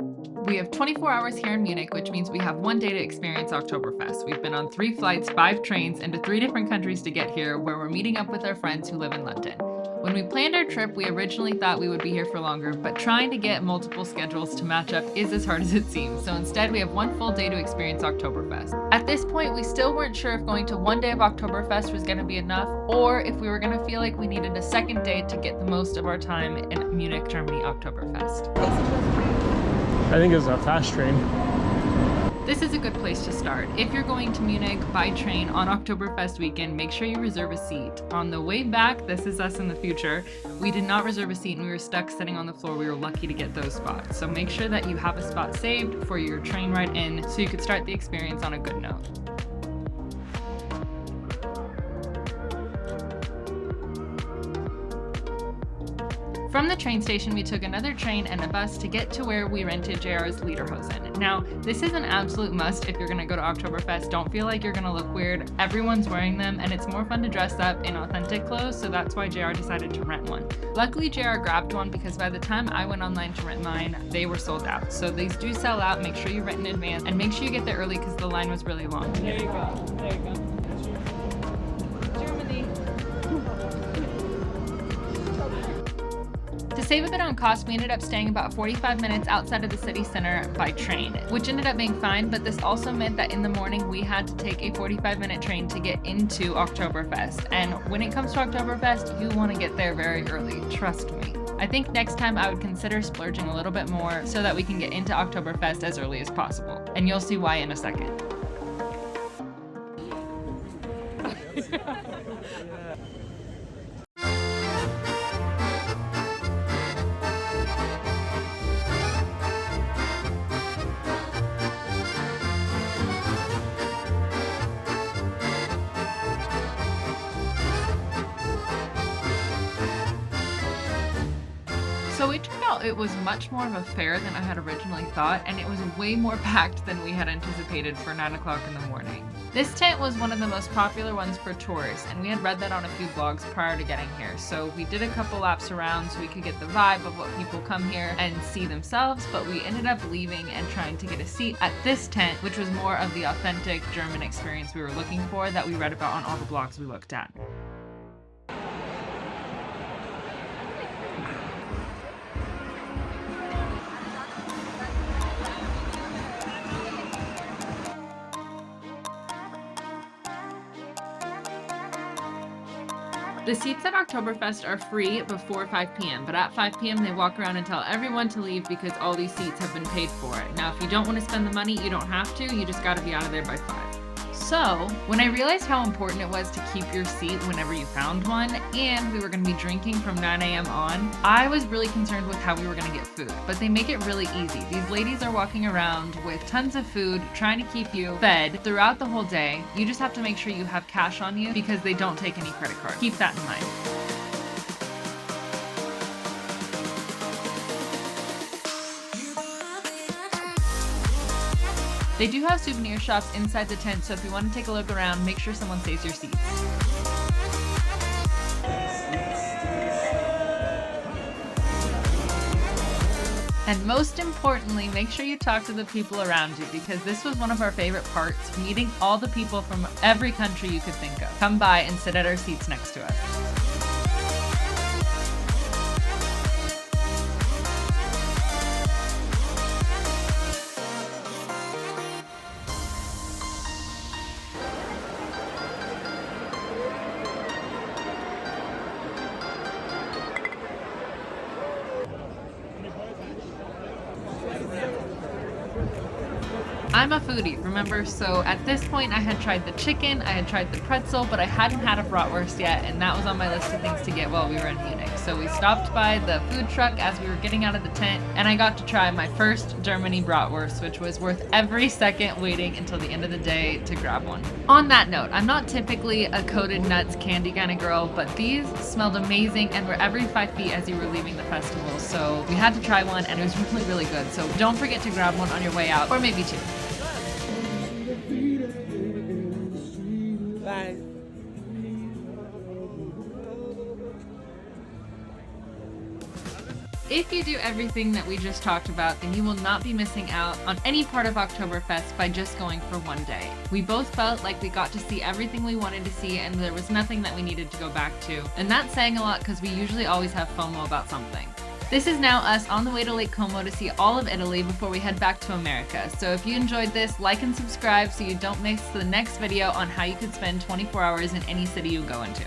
We have 24 hours here in Munich, which means we have one day to experience Oktoberfest. We've been on 3 flights, 5 trains, and to 3 different countries to get here, where we're meeting up with our friends who live in London. When we planned our trip, we originally thought we would be here for longer, but trying to get multiple schedules to match up is as hard as it seems, so instead we have one full day to experience Oktoberfest. At this point, we still weren't sure if going to one day of Oktoberfest was going to be enough, or if we were going to feel like we needed a second day to get the most of our time in Munich, Germany Oktoberfest. I think it's a fast train. This is a good place to start. If you're going to Munich by train on Oktoberfest weekend, make sure you reserve a seat. On the way back, this is us in the future, we did not reserve a seat and we were stuck sitting on the floor. We were lucky to get those spots. So make sure that you have a spot saved for your train ride in so you could start the experience on a good note. From the train station, we took another train and a bus to get to where we rented JR's Lederhosen. Now, this is an absolute must if you're gonna go to Oktoberfest. Don't feel like you're gonna look weird. Everyone's wearing them and it's more fun to dress up in authentic clothes, so that's why JR decided to rent one. Luckily, JR grabbed one because by the time I went online to rent mine, they were sold out. So these do sell out. Make sure you rent in advance and make sure you get there early because the line was really long. There you go. There you go. Germany. To save a bit on cost, we ended up staying about 45 minutes outside of the city center by train, which ended up being fine, but this also meant that in the morning we had to take a 45-minute train to get into Oktoberfest. And when it comes to Oktoberfest, you want to get there very early, trust me. I think next time I would consider splurging a little bit more so that we can get into Oktoberfest as early as possible. And you'll see why in a second. So it turned out it was much more of a fair than I had originally thought, and it was way more packed than we had anticipated for 9 o'clock in the morning. This tent was one of the most popular ones for tourists, and we had read that on a few blogs prior to getting here. So we did a couple laps around so we could get the vibe of what people come here and see themselves, but we ended up leaving and trying to get a seat at this tent, which was more of the authentic German experience we were looking for that we read about on all the blogs we looked at. The seats at Oktoberfest are free before 5 p.m., but at 5 p.m. they walk around and tell everyone to leave because all these seats have been paid for. Now, if you don't want to spend the money, you don't have to. You just got to be out of there by 5. So, when I realized how important it was to keep your seat whenever you found one, and we were going to be drinking from 9 a.m. on, I was really concerned with how we were going to get food. But they make it really easy. These ladies are walking around with tons of food, trying to keep you fed throughout the whole day. You just have to make sure you have cash on you because they don't take any credit cards. Keep that in mind. They do have souvenir shops inside the tent, so if you want to take a look around, make sure someone saves your seats. And most importantly, make sure you talk to the people around you because this was one of our favorite parts, meeting all the people from every country you could think of. Come by and sit at our seats next to us. I'm a foodie, remember? So at this point I had tried the chicken, I had tried the pretzel, but I hadn't had a bratwurst yet, and that was on my list of things to get while we were in Munich. So we stopped by the food truck as we were getting out of the tent, and I got to try my first Germany bratwurst, which was worth every second waiting until the end of the day to grab one. On that note, I'm not typically a coated nuts candy kind of girl, but these smelled amazing and were every 5 feet as you were leaving the festival. So we had to try one, and it was really, really good. So don't forget to grab one on your way out, or maybe 2. Bye. If you do everything that we just talked about, then you will not be missing out on any part of Oktoberfest by just going for one day. We both felt like we got to see everything we wanted to see and there was nothing that we needed to go back to. And that's saying a lot because we usually always have FOMO about something. This is now us on the way to Lake Como to see all of Italy before we head back to America. So if you enjoyed this, like and subscribe so you don't miss the next video on how you could spend 24 hours in any city you go into.